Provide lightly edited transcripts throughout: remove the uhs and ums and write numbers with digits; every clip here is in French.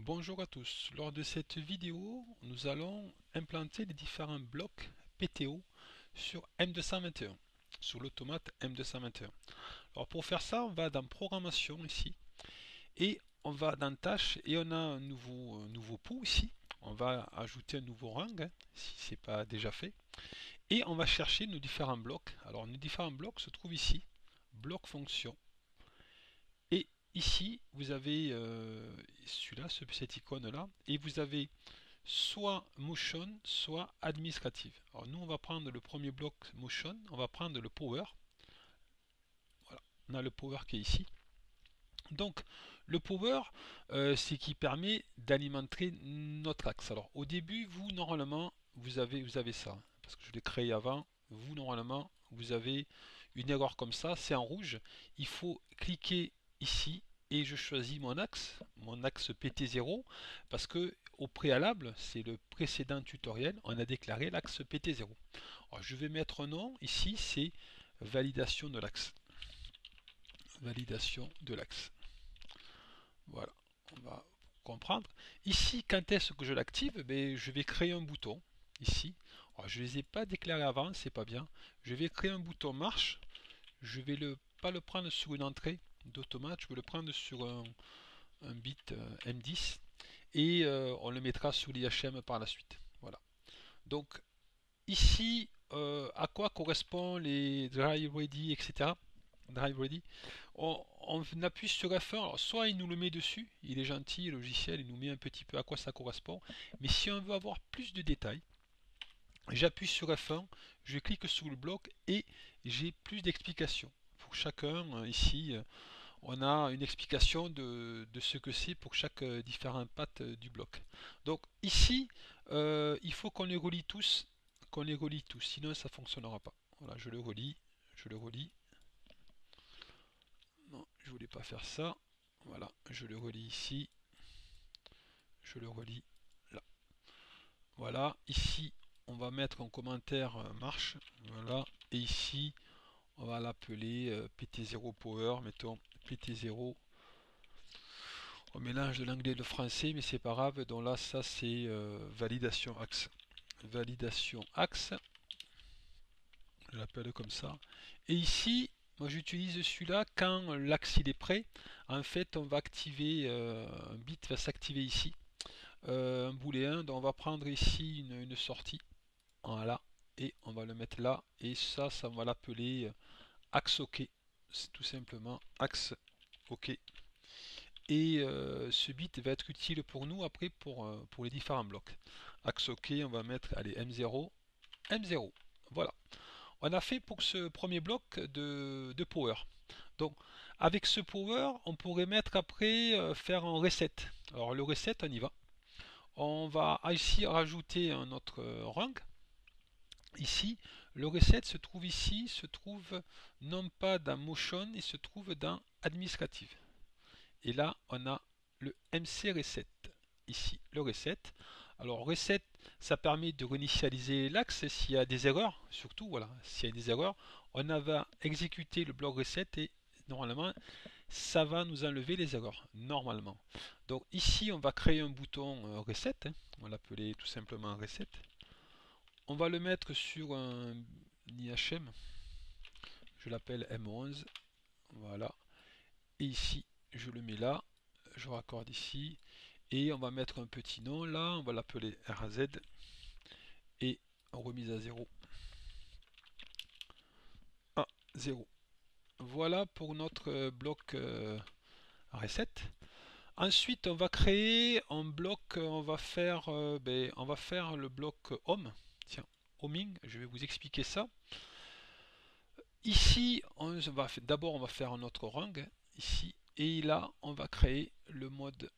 Bonjour à tous. Lors de cette vidéo, nous allons implanter les différents blocs PTO sur M221, sur l'automate M221. Alors pour faire ça, on va dans Programmation ici et on va dans Tâches et on a un nouveau pot ici. On va ajouter un nouveau rang si ce n'est pas déjà fait et on va chercher nos différents blocs. Alors nos différents blocs se trouvent ici, bloc fonction. Et ici, vous avez celui-là, cette icône-là, et vous avez soit motion, soit administrative. Alors nous, on va prendre le premier bloc motion, on va prendre le power. Voilà, on a le power qui est ici. Donc, le power, c'est qui permet d'alimenter notre axe. Alors, au début, vous, normalement, vous avez ça, parce que je l'ai créé avant. Vous, normalement, vous avez une erreur comme ça, c'est en rouge. Il faut cliquer ici et je choisis mon axe PT0, parce que au préalable, c'est le précédent tutoriel, on a déclaré l'axe PT0. Alors, je vais mettre un nom, ici, c'est validation de l'axe. Validation de l'axe. Voilà, on va comprendre. Ici, quand est-ce que je l'active? Je vais créer un bouton, ici. Alors, je ne les ai pas déclarés avant, c'est pas bien. Je vais créer un bouton marche. Je vais pas le prendre sur une entrée d'automate, je vais le prendre sur un bit M10 et on le mettra sous l'IHM par la suite. Voilà. Donc ici, à quoi correspond les drive ready, etc. Drive ready. On appuie sur F1, alors soit il nous le met dessus, il est gentil, le logiciel, il nous met un petit peu à quoi ça correspond, mais si on veut avoir plus de détails, j'appuie sur F1, je clique sur le bloc et j'ai plus d'explications. Pour chacun, ici, on a une explication de ce que c'est pour chaque différent patte du bloc. Donc ici, il faut qu'on les relie tous, sinon ça ne fonctionnera pas. Voilà, je le relie. Non, je voulais pas faire ça. Voilà, je le relie ici, je le relie là. Voilà, ici, on va mettre un commentaire marche. Voilà, et ici, on va l'appeler PT0 Power, mettons PT0. On mélange de l'anglais et le français, mais c'est pas grave. Donc là, ça c'est validation axe. Validation axe, je l'appelle comme ça. Et ici, moi j'utilise celui-là quand l'axe il est prêt. En fait, on va activer, un bit va s'activer ici. Un booléen, donc on va prendre ici une sortie. Voilà, et on va le mettre là. Et ça on va l'appeler axe OK. C'est tout simplement axe OK. Et ce bit va être utile pour nous après pour les différents blocs. Axe OK, on va mettre allez, M0, M0. Voilà. On a fait pour ce premier bloc de power. Donc avec ce power, on pourrait mettre après faire un reset. Alors le reset, on y va. On va ici rajouter un autre rang. Ici, le reset se trouve ici, se trouve non pas dans motion, il se trouve dans administrative. Et là, on a le MC Reset. Ici, le reset. Alors, reset, ça permet de réinitialiser l'axe s'il y a des erreurs. Surtout, voilà, s'il y a des erreurs, on va exécuter le bloc reset et normalement, ça va nous enlever les erreurs. Normalement. Donc, ici, on va créer un bouton reset. On va l'appeler tout simplement reset. On va le mettre sur un IHM. Je l'appelle M11. Voilà. Et ici, je le mets là. Je raccorde ici. Et on va mettre un petit nom là. On va l'appeler RAZ. Et remise à 0. 1, 0. Voilà pour notre bloc reset. Ensuite, on va créer un bloc, on va faire le bloc home. Tiens, homing, je vais vous expliquer ça. Ici, d'abord on va faire un autre rang, ici, et là, on va créer le mode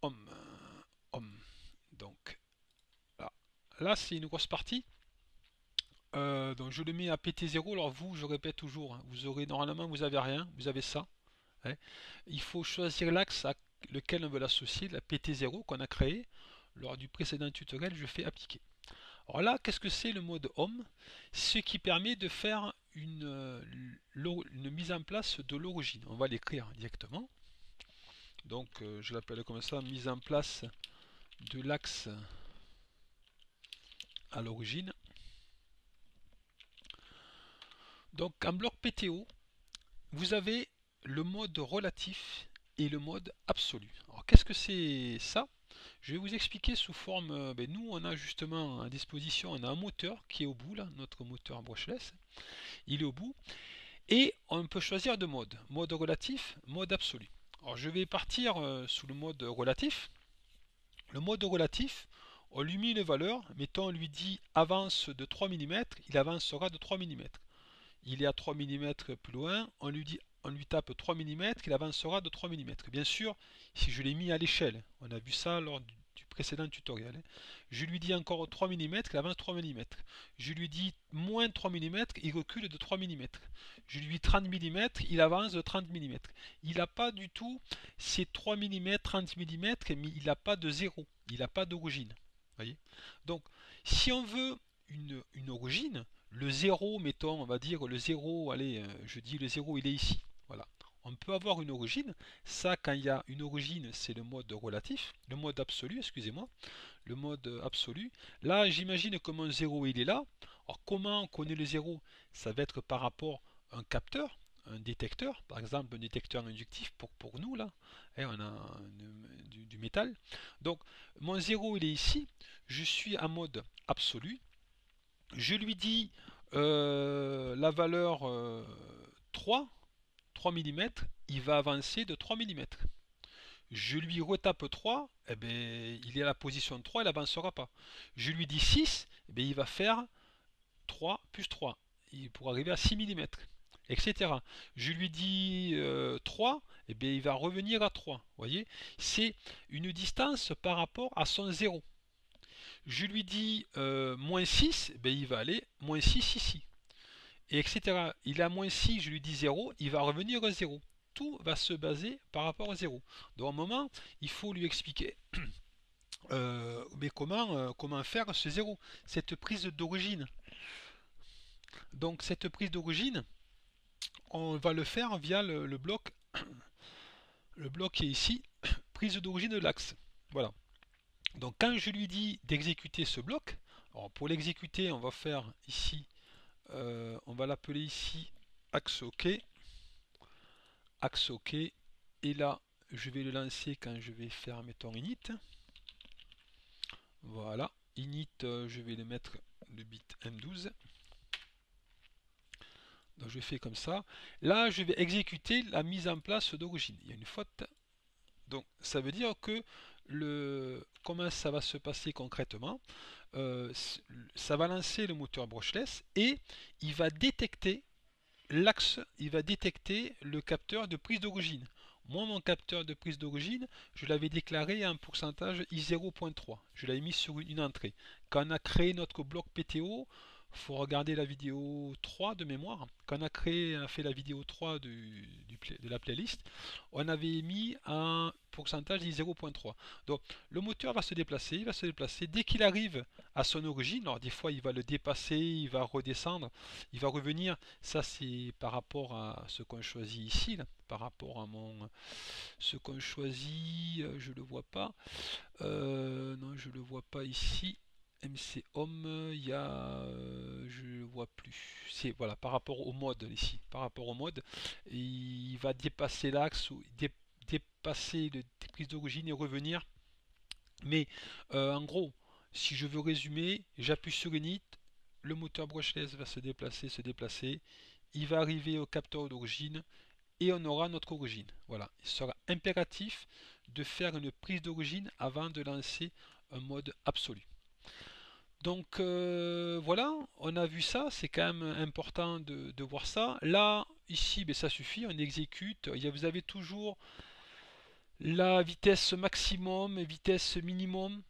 home. Home. Donc, là, là c'est une grosse partie. Donc je le mets à PT0. Alors vous, je répète toujours, vous aurez normalement, vous avez rien, vous avez ça. Hein. Il faut choisir l'axe à lequel on veut l'associer, la PT0 qu'on a créé. Lors du précédent tutoriel, je fais appliquer. Alors là, qu'est-ce que c'est le mode home? Ce qui permet de faire une mise en place de l'origine. On va l'écrire directement. Donc je l'appelle comme ça, mise en place de l'axe à l'origine. Donc en bloc PTO, vous avez le mode relatif et le mode absolu. Alors qu'est-ce que c'est ça? Je vais vous expliquer sous forme, nous on a justement à disposition, on a un moteur qui est au bout là, notre moteur brushless, il est au bout, et on peut choisir deux modes, mode relatif, mode absolu. Alors je vais partir sous le mode relatif. Le mode relatif, on lui met une valeur, mettons on lui dit avance de 3 mm, il avancera de 3 mm. Il est à 3 mm plus loin, on lui tape 3 mm, il avancera de 3 mm. Bien sûr, si je l'ai mis à l'échelle, on a vu ça lors du précédent tutoriel. Je lui dis encore 3 mm, il avance 3 mm. Je lui dis moins 3 mm, il recule de 3 mm. Je lui dis 30 mm, il avance de 30 mm. Il n'a pas du tout ces 3 mm, 30 mm, mais il n'a pas de zéro, il n'a pas d'origine. Voyez. Donc, si on veut une origine, le 0, mettons, on va dire le 0, allez, je dis le 0, il est ici. Voilà. On peut avoir une origine. Ça, quand il y a une origine, c'est le mode relatif, le mode absolu, excusez-moi, le mode absolu. Là, j'imagine que mon 0, il est là. Alors, comment on connaît le 0? Ça va être par rapport à un capteur, un détecteur, par exemple un détecteur inductif pour nous, là. Et on a du métal. Donc, mon 0, il est ici. Je suis en mode absolu. Je lui dis la valeur 3 mm, il va avancer de 3 mm. Je lui retape 3, eh bien, il est à la position 3, il n'avancera pas. Je lui dis 6, eh bien, il va faire 3 plus 3, pour arriver à 6 mm, etc. Je lui dis 3, eh bien, il va revenir à 3. Vous voyez, c'est une distance par rapport à son 0. Je lui dis moins 6, ben il va aller moins 6 ici, et etc. Il a moins 6, je lui dis 0, il va revenir à 0. Tout va se baser par rapport à 0. Donc à un moment, il faut lui expliquer mais comment faire ce 0, cette prise d'origine. Donc cette prise d'origine, on va le faire via le bloc qui est ici, prise d'origine de l'axe. Voilà. Donc quand je lui dis d'exécuter ce bloc, alors pour l'exécuter, on va faire ici, on va l'appeler ici axe OK, axe OK, et là je vais le lancer quand je vais faire mettons init. Voilà, init, je vais le mettre le bit M12. Donc je fais comme ça. Là je vais exécuter la mise en place d'origine. Il y a une faute. Donc ça veut dire que comment ça va se passer concrètement, ça va lancer le moteur brushless et il va détecter l'axe, il va détecter le capteur de prise d'origine. Moi, mon capteur de prise d'origine, je l'avais déclaré à un pourcentage I0.3. Je l'avais mis sur une entrée. Quand on a créé notre bloc PTO, il faut regarder la vidéo 3 de mémoire. Quand on a fait la vidéo 3 de la playlist, on avait mis un pourcentage I0.3. Donc le moteur va se déplacer, il va se déplacer. Dès qu'il arrive à son origine, alors des fois il va le dépasser, il va redescendre, il va revenir. Ça c'est par rapport à ce qu'on choisit ici, là, par rapport à ce qu'on choisit, je le vois pas. Non, je le vois pas ici. MC Home, il y a, je le vois plus. C'est voilà par rapport au mode ici, par rapport au mode, il va dépasser l'axe ou dépasser le prise d'origine et revenir. Mais en gros, si je veux résumer, j'appuie sur Init, le moteur brushless va se déplacer, il va arriver au capteur d'origine et on aura notre origine. Voilà, il sera impératif de faire une prise d'origine avant de lancer un mode absolu. Donc voilà, on a vu ça, c'est quand même important de voir ça. Là, ici, ben, ça suffit, on exécute. Vous avez toujours la vitesse maximum et vitesse minimum.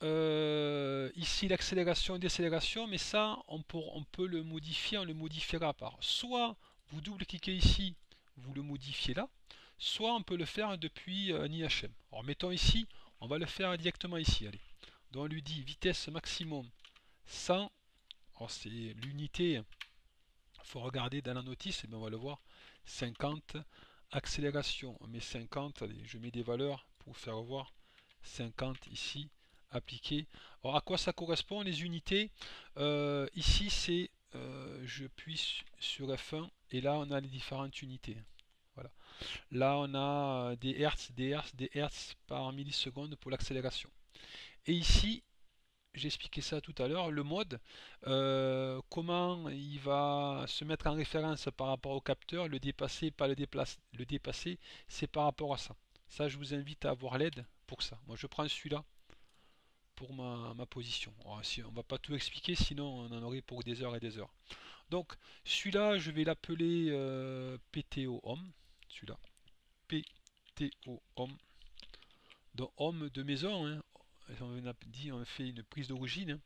Ici l'accélération et décélération, mais ça on peut le modifier, on le modifiera par soit vous double-cliquez ici, vous le modifiez là, soit on peut le faire depuis un IHM. Alors mettons ici, on va le faire directement ici, allez. Donc on lui dit vitesse maximum 100, alors c'est l'unité, il faut regarder dans la notice, et bien on va le voir, 50 accélération, on met 50, allez, je mets des valeurs pour vous faire voir, 50 ici, appliqué. Alors à quoi ça correspond les unités? Ici c'est, je appuie sur F1 et là on a les différentes unités. Voilà. Là on a des hertz, des hertz, des hertz par milliseconde pour l'accélération. Et ici, j'ai expliqué ça tout à l'heure, le mode, comment il va se mettre en référence par rapport au capteur, le dépasser, pas le dépasser, c'est par rapport à ça. Ça, je vous invite à avoir l'aide pour ça. Moi, je prends celui-là pour ma position. Alors, si, on va pas tout expliquer, sinon on en aurait pour des heures et des heures. Donc, celui-là, je vais l'appeler PTO Home. Celui-là, PTO Home. Donc, Home de maison, hein. On a dit, on fait une prise d'origine, hein.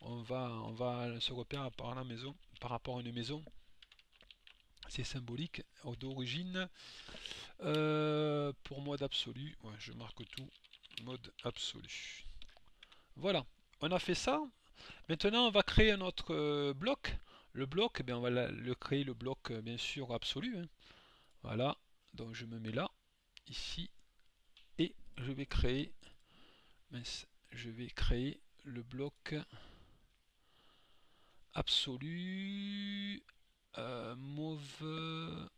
On va se repérer par la maison, par rapport à une maison. C'est symbolique. D'origine. Pour mode absolu, ouais, je marque tout. Mode absolu. Voilà. On a fait ça. Maintenant, on va créer un autre bloc. Le bloc, eh bien, on va le créer, le bloc, bien sûr, absolu, hein. Voilà. Donc, je me mets là, ici. Et je vais créer, mince, je vais créer le bloc absolu, mauve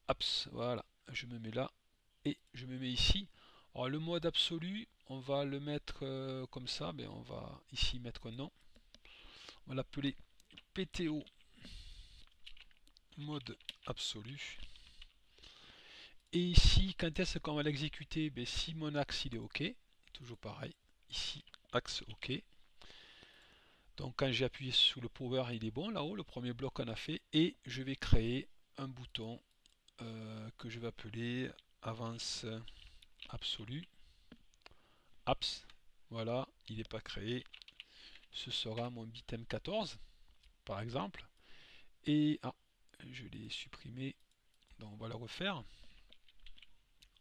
abs, voilà, je me mets là et je me mets ici. Alors le mode absolu, on va le mettre comme ça, mais on va ici mettre un nom, on va l'appeler PTO mode absolu. Et ici, quand est-ce qu'on va l'exécuter? Ben, si mon axe il est OK, toujours pareil, ici axe OK. Donc quand j'ai appuyé sur le power, il est bon là-haut, le premier bloc qu'on a fait, et je vais créer un bouton que je vais appeler avance absolue, apps. Voilà, il n'est pas créé. Ce sera mon bit M14 par exemple. Et je l'ai supprimé, donc on va le refaire.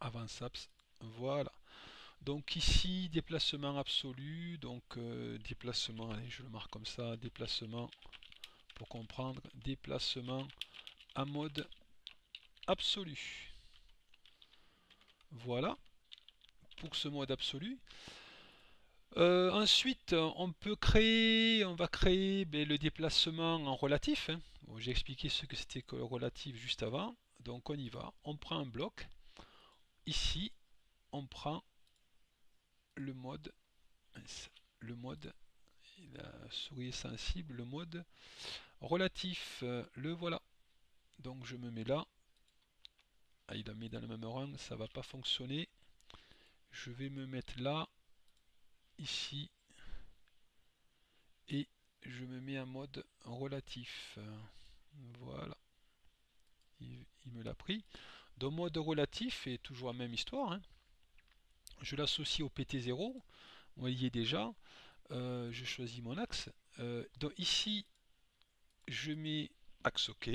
Avance apps, voilà. Donc ici déplacement absolu, donc déplacement, allez je le marque comme ça, déplacement pour comprendre, déplacement à mode absolu. Voilà pour ce mode absolu. Ensuite, on va créer ben, le déplacement en relatif, hein. Bon, j'ai expliqué ce que c'était que le relatif juste avant. Donc on y va. On prend un bloc. Ici, on prend le mode. Le mode. La souris est sensible. Le mode relatif. Le voilà. Donc je me mets là. Ah, il a mis dans le même rang. Ça va pas fonctionner. Je vais me mettre là. Ici. Et je me mets en mode relatif. Voilà. Il me l'a pris. Dans mode relatif, et toujours la même histoire, hein. Je l'associe au PT0. Vous voyez déjà, je choisis mon axe. Donc ici, je mets axe OK.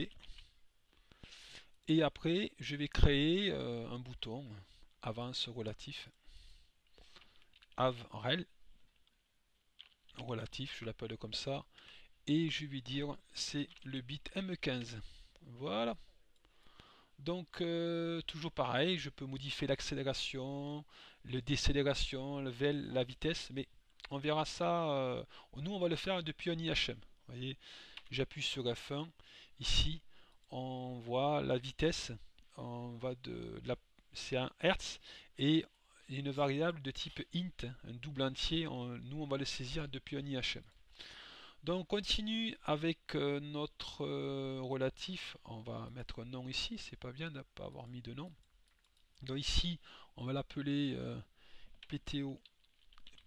Et après, je vais créer un bouton avance relatif. Av-rel relatif, je l'appelle comme ça. Et je vais dire c'est le bit M15. Voilà. Donc toujours pareil, je peux modifier l'accélération, le décélération, la vitesse, mais on verra ça. Nous, on va le faire depuis un IHM. Vous voyez, j'appuie sur F1. Ici, on voit la vitesse. On va c'est un Hertz et une variable de type int, un double entier. Nous, on va le saisir depuis un IHM. Donc on continue avec notre relatif. On va mettre un nom ici, c'est pas bien de ne pas avoir mis de nom. Donc ici, on va l'appeler PTO,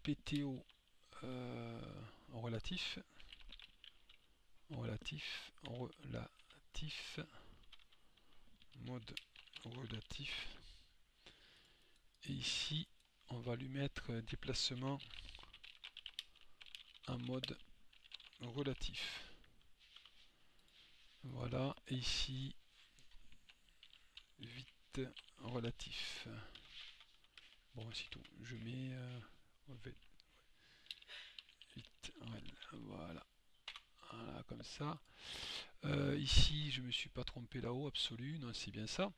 PTO relatif, relatif, relatif, mode relatif. Et ici, on va lui mettre déplacement en mode relatif. Voilà, et ici, vite relatif. Bon, c'est tout. Je mets vite, voilà. Voilà, comme ça. Ici, je me suis pas trompé là-haut, absolu. Non, c'est bien ça.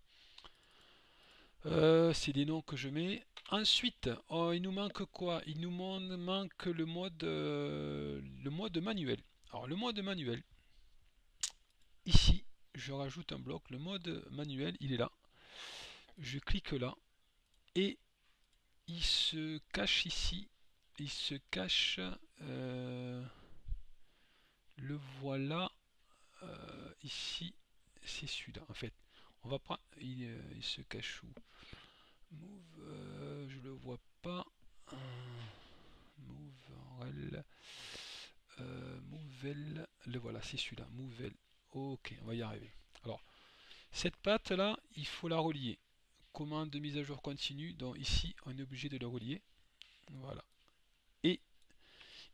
C'est des noms que je mets. Ensuite, oh, il nous manque quoi? Il nous manque le mode manuel. Alors le mode manuel, ici, je rajoute un bloc. Le mode manuel, il est là. Je clique là et il se cache ici. Il se cache. Le voilà ici. C'est celui-là en fait. On va prendre. Il se cache où? Move. Je le vois pas. Move. Mouvel, le voilà, c'est celui-là, Mouvel. Ok, on va y arriver. Alors, cette patte là, il faut la relier. Commande de mise à jour continue, donc ici, on est obligé de la relier. Voilà. Et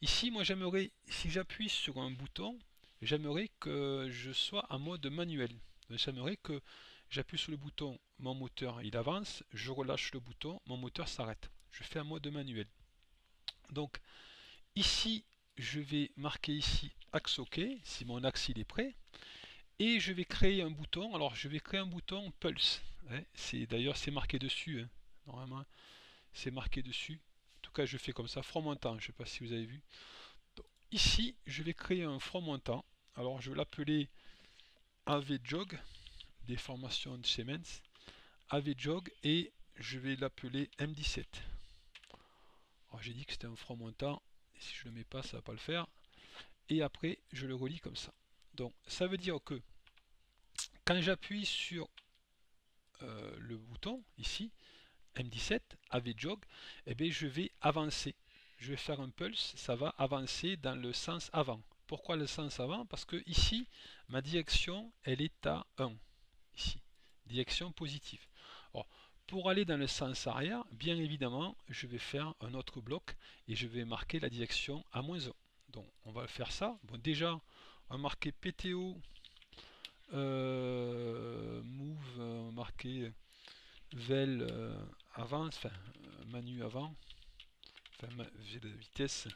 ici, moi j'aimerais, si j'appuie sur un bouton, j'aimerais que je sois en mode manuel. Donc j'aimerais que j'appuie sur le bouton, mon moteur il avance, je relâche le bouton, mon moteur s'arrête. Je fais un mode manuel. Donc ici, je vais marquer ici axe OK, si mon axe il est prêt. Et je vais créer un bouton. Alors je vais créer un bouton Pulse. Hein. D'ailleurs c'est marqué dessus. Hein. Normalement c'est marqué dessus. En tout cas je fais comme ça, front montant. Je ne sais pas si vous avez vu. Donc, ici je vais créer un front montant. Alors je vais l'appeler AVJog, des formations de Siemens. AVJog et je vais l'appeler M17. Alors j'ai dit que c'était un front montant. Si je ne le mets pas, ça ne va pas le faire. Et après je le relie comme ça. Donc ça veut dire que quand j'appuie sur le bouton ici, M17, AVJog, eh bien, je vais avancer. Je vais faire un pulse, ça va avancer dans le sens avant. Pourquoi le sens avant? Parce que ici, ma direction, elle est à 1. Ici, direction positive. Alors, pour aller dans le sens arrière, bien évidemment, je vais faire un autre bloc et je vais marquer la direction à -1. Donc, on va faire ça. Bon, déjà, on va marquer PTO move, on va marquer vel avant, enfin manu avant, enfin vitesse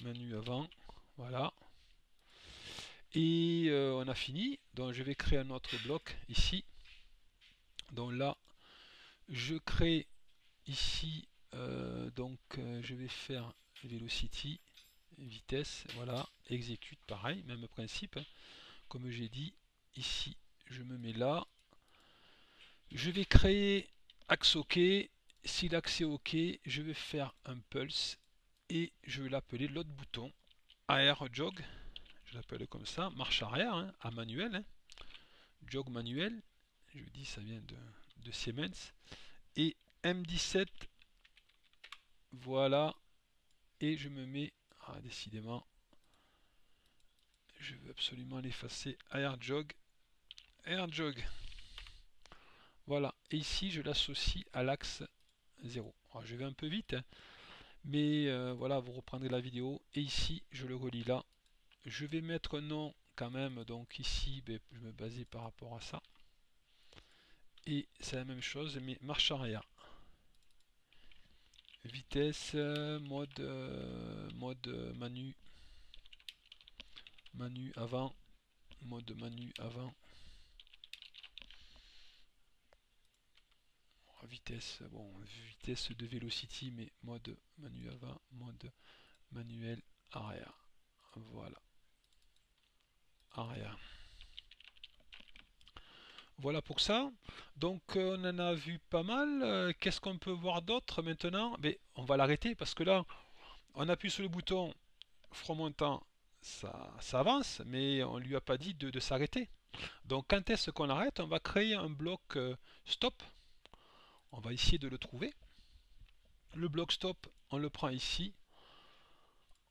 manu avant, voilà. Et on a fini, donc je vais créer un autre bloc ici. Donc là, je crée ici, je vais faire velocity, vitesse, voilà, exécute, pareil, même principe, hein. Comme j'ai dit, ici, je me mets là. Je vais créer axe OK. Si l'axe est OK, je vais faire un pulse et je vais l'appeler l'autre bouton AR jog. Je l'appelle comme ça, marche arrière, hein, à manuel. Hein. Jog manuel. Je dis ça vient de Siemens. Et M17. Voilà. Et je me mets. Ah, décidément. Je veux absolument l'effacer. AR jog. AR jog. Voilà. Et ici, je l'associe à l'axe 0. Alors, je vais un peu vite. Hein. Mais voilà, vous reprendrez la vidéo. Et ici, je le relie là. Je vais mettre un nom quand même. Donc ici, ben, je me basais par rapport à ça. Et c'est la même chose, mais marche arrière. Vitesse, mode manu. Manu avant. Mode manu avant. Vitesse, bon, vitesse de Velocity, mais mode manu avant, mode manuel arrière. Voilà. Arrière. Voilà pour ça. Donc on en a vu pas mal. Qu'est-ce qu'on peut voir d'autre maintenant? Mais on va l'arrêter parce que là, on appuie sur le bouton front montant, ça avance, mais on lui a pas dit de s'arrêter. Donc quand est-ce qu'on arrête? On va créer un bloc stop. On va essayer de le trouver. Le bloc stop, on le prend ici.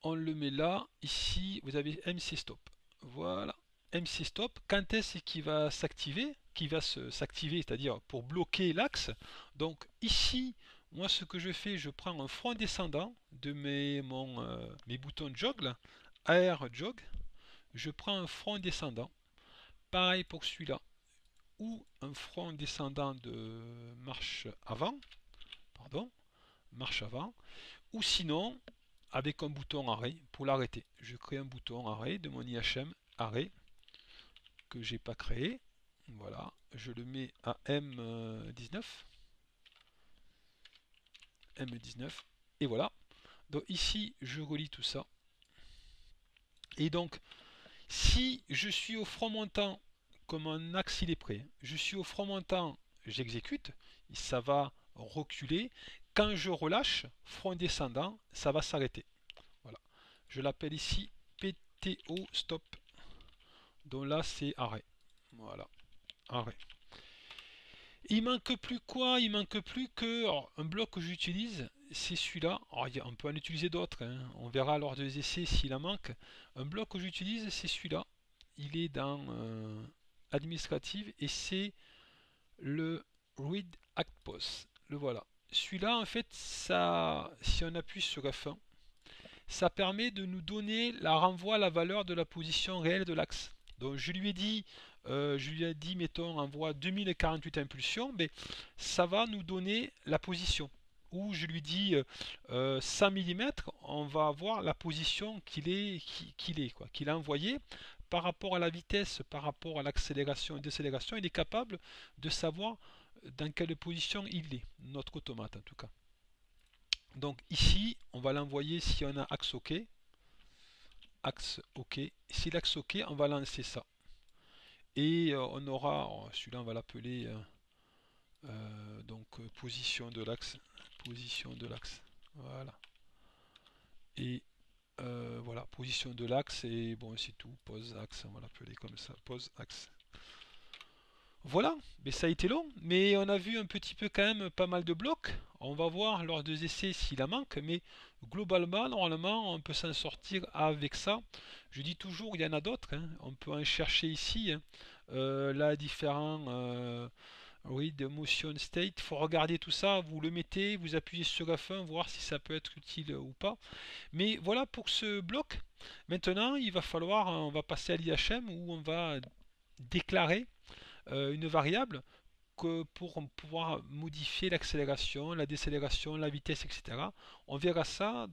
On le met là. Ici, vous avez MC stop. Voilà. MC stop, quand est-ce qu'il va s'activer, s'activer, c'est-à-dire pour bloquer l'axe. Donc ici, moi ce que je fais, je prends un front descendant de mes boutons jog, là, AR jog, je prends un front descendant, pareil pour celui-là, ou un front descendant de marche avant, pardon, marche avant, ou sinon avec un bouton arrêt pour l'arrêter. Je crée un bouton arrêt de mon IHM arrêt que j'ai pas créé. Voilà, je le mets à M19. M19, et voilà. Donc ici, je relie tout ça. Et donc, si je suis au front montant, comme un axe il est prêt, je suis au front montant, j'exécute, ça va reculer. Quand je relâche, front descendant, ça va s'arrêter. Voilà. Je l'appelle ici PTO stop. Donc là, c'est arrêt. Voilà, arrêt. Il manque plus quoi? Il manque plus que alors, un bloc que j'utilise, c'est celui-là. On peut en utiliser d'autres, hein. On verra lors des essais s'il en manque. Un bloc que j'utilise, c'est celui-là. Il est dans administrative et c'est le read act post. Le voilà. Celui-là, en fait, ça, si on appuie sur F1, ça permet de nous donner la renvoi à la valeur de la position réelle de l'axe. Donc je lui ai dit, mettons, envoie 2048 impulsions, mais ça va nous donner la position. Ou je lui dis 100 mm, on va avoir la position qu'il a envoyé par rapport à la vitesse, par rapport à l'accélération et décélération. Il est capable de savoir dans quelle position il est, notre automate en tout cas. Donc ici, on va l'envoyer si on a axe OK. Axe OK. Si l'axe OK, on va lancer ça. Et on aura, celui-là on va l'appeler donc position de l'axe. Position de l'axe. Voilà. Et voilà, position de l'axe. Et bon, c'est tout. Pose axe, on va l'appeler comme ça. Pose axe. Voilà, mais ça a été long, mais on a vu un petit peu quand même pas mal de blocs. On va voir lors des essais s'il en manque, mais globalement, normalement, on peut s'en sortir avec ça. Je dis toujours, il y en a d'autres, hein. On peut en chercher ici, hein. Là, différents oui, de motion state. Il faut regarder tout ça, vous le mettez, vous appuyez sur F1, voir si ça peut être utile ou pas. Mais voilà pour ce bloc. Maintenant, il va falloir, on va passer à l'IHM où on va déclarer une variable que pour pouvoir modifier l'accélération, la décélération, la vitesse, etc. On verra ça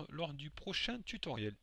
lors du prochain tutoriel.